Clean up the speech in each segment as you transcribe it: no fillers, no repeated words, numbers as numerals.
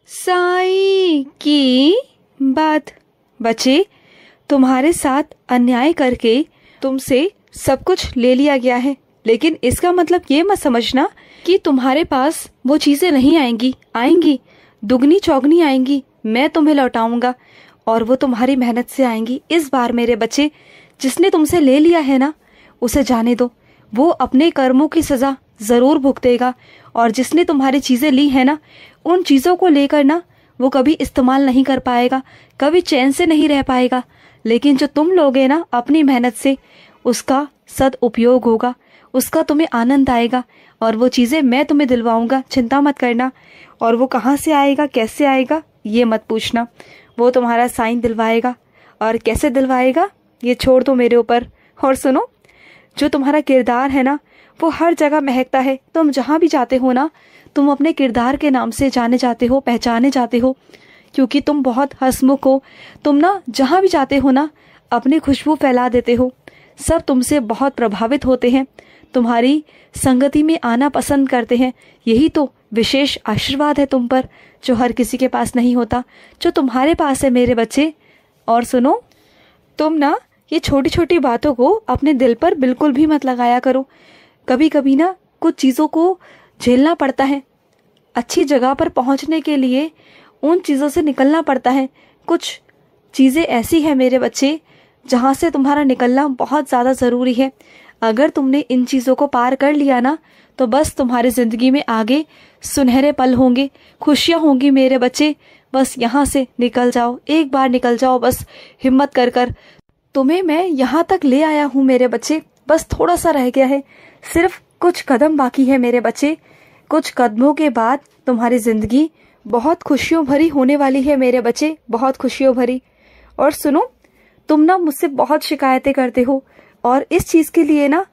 साईं की बात। बच्चे, तुम्हारे साथ अन्याय करके तुमसे सब कुछ ले लिया गया है, लेकिन इसका मतलब ये मत समझना कि तुम्हारे पास वो चीजें नहीं आएंगी। आएंगी, दुगनी चौगनी आएंगी। मैं तुम्हें लौटाऊंगा और वो तुम्हारी मेहनत से आएंगी। इस बार मेरे बच्चे, जिसने तुमसे ले लिया है ना, उसे जाने दो। वो अपने कर्मों की सजा जरूर भुगतेगा। और जिसने तुम्हारी चीजें ली है ना, उन चीजों को लेकर ना वो कभी इस्तेमाल नहीं कर पाएगा, कभी चैन से नहीं रह पाएगा। लेकिन जो तुम लोगे ना अपनी मेहनत से, उसका सदउपयोग होगा, उसका तुम्हें आनंद आएगा। और वो चीजें मैं तुम्हें दिलवाऊंगा, चिंता मत करना। और वो कहाँ से आएगा, कैसे आएगा, ये मत पूछना। वो तुम्हारा साईं दिलवाएगा। और कैसे दिलवाएगा ये छोड़ दो मेरे ऊपर। और सुनो, जो तुम्हारा किरदार है ना, वो हर जगह महकता है। तुम जहाँ भी जाते हो ना, तुम अपने किरदार के नाम से जाने जाते हो, पहचाने जाते हो, क्योंकि तुम बहुत हंसमुख हो। तुम ना जहाँ भी जाते हो ना, अपनी खुशबू फैला देते हो। सब तुमसे बहुत प्रभावित होते हैं, तुम्हारी संगति में आना पसंद करते हैं। यही तो विशेष आशीर्वाद है तुम पर, जो हर किसी के पास नहीं होता, जो तुम्हारे पास है मेरे बच्चे। और सुनो, तुम ना ये छोटी छोटी बातों को अपने दिल पर बिल्कुल भी मत लगाया करो। कभी कभी ना कुछ चीज़ों को झेलना पड़ता है। अच्छी जगह पर पहुंचने के लिए उन चीज़ों से निकलना पड़ता है। कुछ चीज़ें ऐसी हैं मेरे बच्चे, जहाँ से तुम्हारा निकलना बहुत ज़्यादा ज़रूरी है। अगर तुमने इन चीज़ों को पार कर लिया ना, तो बस तुम्हारी ज़िंदगी में आगे सुनहरे पल होंगे, खुशियाँ होंगी मेरे बच्चे। बस यहाँ से निकल जाओ, एक बार निकल जाओ, बस हिम्मत कर कर। तुम्हें मैं यहाँ तक ले आया हूँ मेरे बच्चे, बस थोड़ा सा रह गया है, सिर्फ कुछ कदम बाकी है मेरे बच्चे। कुछ कदमों के बाद तुम्हारी जिंदगी बहुत खुशियों भरी होने वाली है मेरे बच्चे, बहुत खुशियों भरी। और सुनो, तुम ना मुझसे बहुत शिकायतें करते हो, और इस चीज़ के लिए ना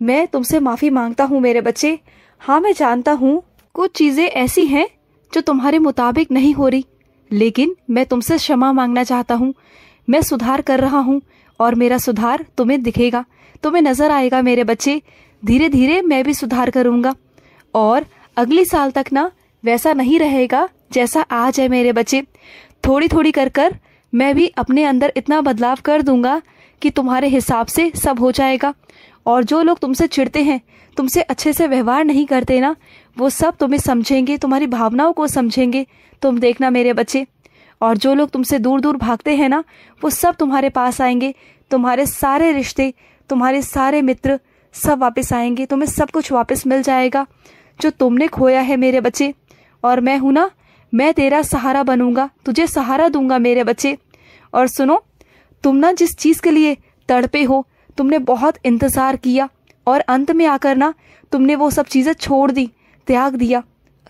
मैं तुमसे माफ़ी मांगता हूँ मेरे बच्चे। हाँ, मैं जानता हूँ कुछ चीज़ें ऐसी हैं जो तुम्हारे मुताबिक नहीं हो रही, लेकिन मैं तुमसे क्षमा मांगना चाहता हूँ। मैं सुधार कर रहा हूँ और मेरा सुधार तुम्हें दिखेगा, तुम्हें नजर आएगा मेरे बच्चे। धीरे धीरे मैं भी सुधार करूँगा, और अगली साल तक ना वैसा नहीं रहेगा जैसा आज है मेरे बच्चे। थोड़ी थोड़ी कर कर मैं भी अपने अंदर इतना बदलाव कर दूंगा कि तुम्हारे हिसाब से सब हो जाएगा। और जो लोग तुमसे चिढ़ते हैं, तुमसे अच्छे से व्यवहार नहीं करते ना, वो सब तुम्हें समझेंगे, तुम्हारी भावनाओं को समझेंगे। तुम देखना मेरे बच्चे। और जो लोग तुमसे दूर दूर भागते हैं ना, वो सब तुम्हारे पास आएंगे। तुम्हारे सारे रिश्ते, तुम्हारे सारे मित्र सब वापस आएंगे। तुम्हें सब कुछ वापस मिल जाएगा जो तुमने खोया है मेरे बच्चे। और मैं हूं ना, मैं तेरा सहारा बनूंगा, तुझे सहारा दूंगा मेरे बच्चे। और सुनो, तुम ना जिस चीज़ के लिए तड़पे हो, तुमने बहुत इंतज़ार किया, और अंत में आकर ना तुमने वो सब चीज़ें छोड़ दी, त्याग दिया।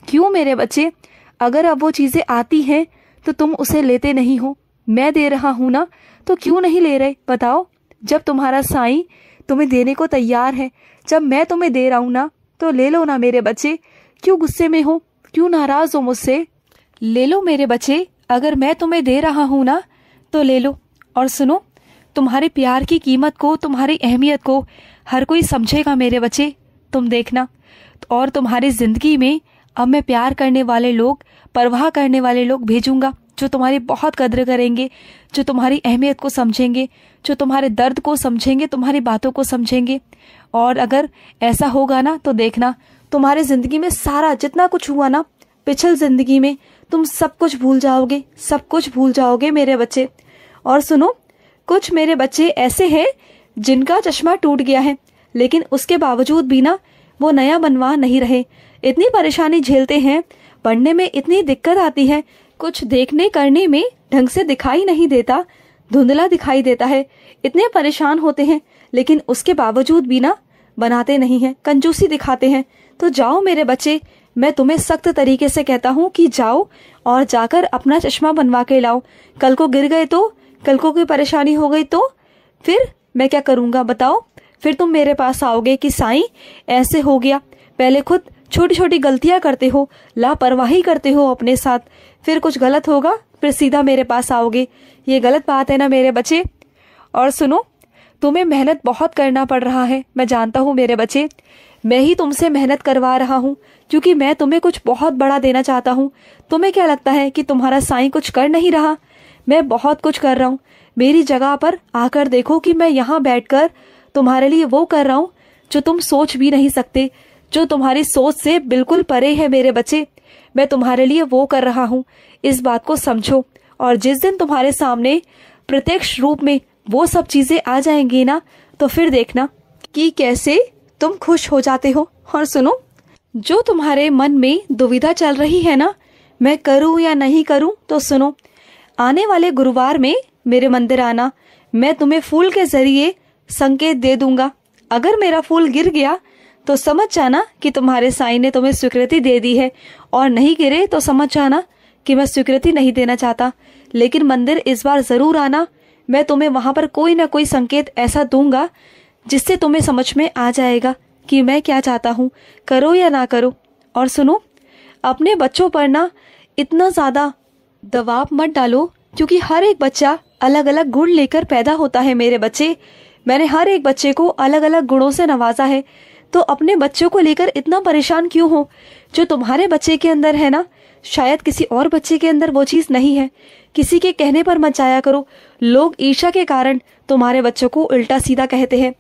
क्यों मेरे बच्चे? अगर अब वो चीज़ें आती हैं तो तुम उसे लेते नहीं हो। मैं दे रहा हूँ ना, तो क्यों नहीं ले रहे बताओ? जब तुम्हारा साईं तुम्हें देने को तैयार है, जब मैं तुम्हें दे रहा हूँ ना, तो ले लो ना मेरे बच्चे। क्यों गुस्से में हो, क्यों नाराज हो मुझसे? ले लो मेरे बच्चे, अगर मैं तुम्हें दे रहा हूँ ना, तो ले लो। और सुनो, तुम्हारे प्यार की कीमत को, तुम्हारी अहमियत को हर कोई समझेगा मेरे बच्चे, तुम देखना। और तुम्हारी जिंदगी में अब मैं प्यार करने वाले लोग, परवाह करने वाले लोग भेजूंगा, जो तुम्हारी बहुत कद्र करेंगे, जो तुम्हारी अहमियत को समझेंगे, जो तुम्हारे दर्द को समझेंगे, तुम्हारी बातों को समझेंगे। और अगर ऐसा होगा ना, तो देखना तुम्हारी जिंदगी में सारा जितना कुछ हुआ ना पिछल जिंदगी में, तुम सब कुछ भूल जाओगे, सब कुछ भूल जाओगे मेरे बच्चे। और सुनो, कुछ मेरे बच्चे ऐसे हैं जिनका चश्मा टूट गया है, लेकिन उसके बावजूद भी ना वो नया बनवा नहीं रहे। इतनी परेशानी झेलते हैं, पढ़ने में इतनी दिक्कत आती है, कुछ देखने करने में ढंग से दिखाई नहीं देता, धुंधला दिखाई देता है। इतने परेशान होते हैं, लेकिन उसके बावजूद भी ना बनाते नहीं हैं, कंजूसी दिखाते हैं। तो जाओ मेरे बच्चे, मैं तुम्हें सख्त तरीके से कहता हूँ कि जाओ और जाकर अपना चश्मा बनवा के लाओ। कल को गिर गए तो, कल को कोई परेशानी हो गई तो फिर मैं क्या करूँगा बताओ? फिर तुम मेरे पास आओगे कि साईं ऐसे हो गया। पहले खुद छोटी छोटी गलतियां करते हो, लापरवाही करते हो अपने साथ, फिर कुछ गलत होगा फिर सीधा मेरे पास आओगे। ये गलत बात है ना मेरे बच्चे। और सुनो, तुम्हें मेहनत बहुत करना पड़ रहा है, मैं जानता हूँ मेरे बच्चे। मैं ही तुमसे मेहनत करवा रहा हूँ क्योंकि मैं तुम्हें कुछ बहुत बड़ा देना चाहता हूँ। तुम्हें क्या लगता है कि तुम्हारा साईं कुछ कर नहीं रहा? मैं बहुत कुछ कर रहा हूँ। मेरी जगह पर आकर देखो कि मैं यहाँ बैठकर तुम्हारे लिए वो कर रहा हूँ जो तुम सोच भी नहीं सकते, जो तुम्हारी सोच से बिल्कुल परे है मेरे बच्चे। मैं तुम्हारे लिए वो कर रहा हूँ, इस बात को समझो। और जिस दिन तुम्हारे सामने प्रत्यक्ष रूप में वो सब चीजें आ जाएंगी ना, तो फिर देखना कि कैसे तुम खुश हो जाते हो। और सुनो, जो तुम्हारे मन में दुविधा चल रही है ना, मैं करूं या नहीं करूं, तो सुनो, आने वाले गुरुवार में मेरे मंदिर आना। मैं तुम्हें फूल के जरिए संकेत दे दूंगा। अगर मेरा फूल गिर गया तो समझ जाना कि तुम्हारे साईं ने तुम्हें स्वीकृति दे दी है, और नहीं गिरे तो समझ जाना कि मैं स्वीकृति नहीं देना चाहता। लेकिन मंदिर इस बार जरूर आना। मैं तुम्हें वहां पर कोई ना कोई संकेत ऐसा दूंगा जिससे तुम्हें समझ में आ जाएगा कि मैं क्या चाहता हूँ, करो या ना करो। और सुनो, अपने बच्चों पर ना इतना ज्यादा दबाव मत डालो, क्योंकि हर एक बच्चा अलग अलग गुण लेकर पैदा होता है मेरे बच्चे। मैंने हर एक बच्चे को अलग अलग गुणों से नवाजा है, तो अपने बच्चों को लेकर इतना परेशान क्यों हो? जो तुम्हारे बच्चे के अंदर है ना, शायद किसी और बच्चे के अंदर वो चीज नहीं है। किसी के कहने पर मत जाया करो। लोग ईर्ष्या के कारण तुम्हारे बच्चों को उल्टा सीधा कहते हैं,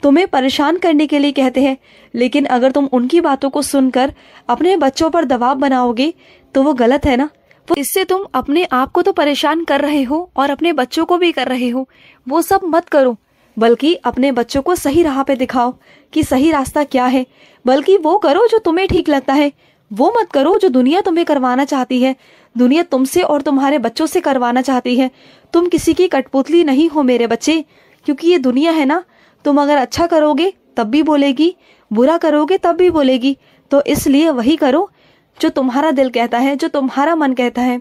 तुम्हें परेशान करने के लिए कहते हैं। लेकिन अगर तुम उनकी बातों को सुनकर अपने बच्चों पर दबाव बनाओगे तो वो गलत है ना। इससे तुम अपने आप को तो परेशान कर रहे हो और अपने बच्चों को भी कर रहे हो। वो सब मत करो, बल्कि अपने बच्चों को सही राह पे दिखाओ कि सही रास्ता क्या है। बल्कि वो करो जो तुम्हें ठीक लगता है, वो मत करो जो दुनिया तुम्हें करवाना चाहती है। दुनिया तुमसे और तुम्हारे बच्चों से करवाना चाहती है। तुम किसी की कठपुतली नहीं हो मेरे बच्चे, क्योंकि ये दुनिया है ना, तुम अगर अच्छा करोगे तब भी बोलेगी, बुरा करोगे तब भी बोलेगी। तो इसलिए वही करो जो तुम्हारा दिल कहता है, जो तुम्हारा मन कहता है।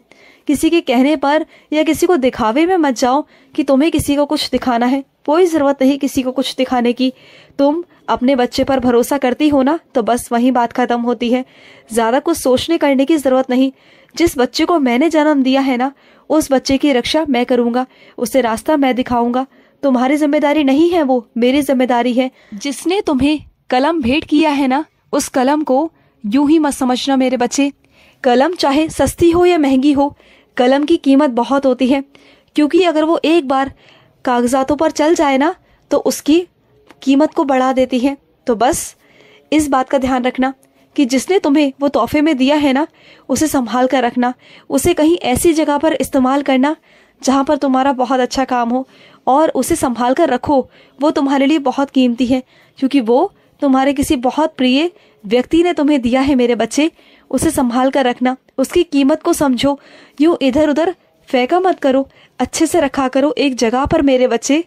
किसी के कहने पर या किसी को दिखावे में मत जाओ कि तुम्हें किसी को कुछ दिखाना है। कोई जरूरत नहीं किसी को कुछ दिखाने की। तुम अपने बच्चे पर भरोसा करती हो ना, तो बस वही बात खत्म होती है। ज्यादा कुछ सोचने करने की जरूरत नहीं। जिस बच्चे को मैंने जन्म दिया है ना, उस बच्चे की रक्षा मैं करूंगा, उसे रास्ता मैं दिखाऊंगा। तुम्हारी जिम्मेदारी नहीं है, वो मेरी जिम्मेदारी है। जिसने तुम्हें कलम भेंट किया है ना, उस कलम को यूं ही मत समझना मेरे बच्चे। कलम चाहे सस्ती हो या महंगी हो, कलम की कीमत बहुत होती है, क्योंकि अगर वो एक बार कागजातों पर चल जाए ना, तो उसकी कीमत को बढ़ा देती है। तो बस इस बात का ध्यान रखना कि जिसने तुम्हें वो तोहफे में दिया है ना, उसे संभाल कर रखना। उसे कहीं ऐसी जगह पर इस्तेमाल करना जहाँ पर तुम्हारा बहुत अच्छा काम हो, और उसे संभाल कर रखो। वो तुम्हारे लिए बहुत कीमती है, क्योंकि वो तुम्हारे किसी बहुत प्रिय व्यक्ति ने तुम्हें दिया है मेरे बच्चे। उसे संभाल कर रखना, उसकी कीमत को समझो। यूं इधर उधर फेंका मत करो, अच्छे से रखा करो एक जगह पर मेरे बच्चे।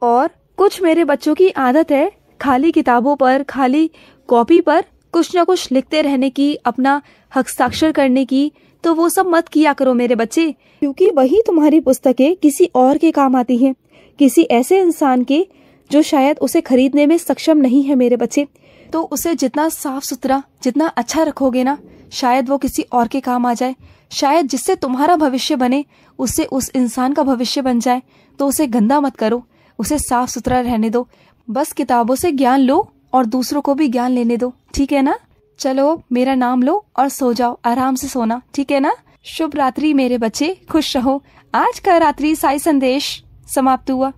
और कुछ मेरे बच्चों की आदत है खाली किताबों पर, खाली कॉपी पर कुछ ना कुछ लिखते रहने की, अपना हस्ताक्षर करने की। तो वो सब मत किया करो मेरे बच्चे, क्योंकि वही तुम्हारी पुस्तकें किसी और के काम आती हैं, किसी ऐसे इंसान के जो शायद उसे खरीदने में सक्षम नहीं है मेरे बच्चे। तो उसे जितना साफ सुथरा, जितना अच्छा रखोगे ना, शायद वो किसी और के काम आ जाए। शायद जिससे तुम्हारा भविष्य बने, उससे उस इंसान का भविष्य बन जाए। तो उसे गंदा मत करो, उसे साफ सुथरा रहने दो। बस किताबों से ज्ञान लो और दूसरों को भी ज्ञान लेने दो, ठीक है ना? चलो मेरा नाम लो और सो जाओ, आराम से सोना, ठीक है ना? शुभ रात्रि मेरे बच्चे, खुश रहो। आज का रात्रि साई संदेश समाप्त हुआ।